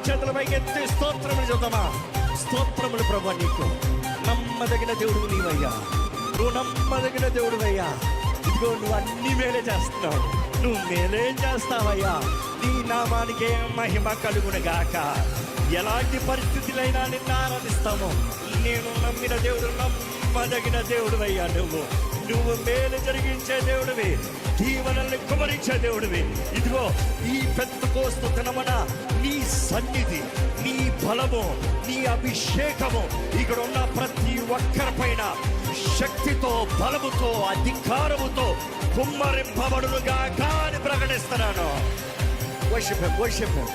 చేతుల పైకెత్తి స్తోత్రములు చూద్దామా. స్తోత్రములు ప్రభా, నీకు నమ్మదగిన దేవుడు నీవయ్యా. నువ్వు నమ్మదగిన దేవుడువయ్యా. ఇదిగో నువ్వు అన్ని మేలే చేస్తున్నావు, నువ్వు మేలే చేస్తావయ్యా. నీ నామానికే మహిమ కలుగునుగాక. ఎలాంటి పరిస్థితులైనా నిన్ను ఆరాధిస్తాము. నేను నమ్మిన దేవుడు నమ్మదగిన దేవుడువయ్యా. నువ్వు మేలు జరిగించే దేవుడివి, దీవెనల్ని కుమరించే దేవుడివి. ఇదిగో ఈ పెంతెకోస్తు దినమున నీ సన్నిధి, నీ బలము, నీ అభిషేకము ఇక్కడ ఉన్న ప్రతి ఒక్కరిపైన శక్తితో, బలముతో, అధికారముతో కుమ్మరింపబడునుగా అని ప్రకటిస్తున్నాను. Worship him, worship him.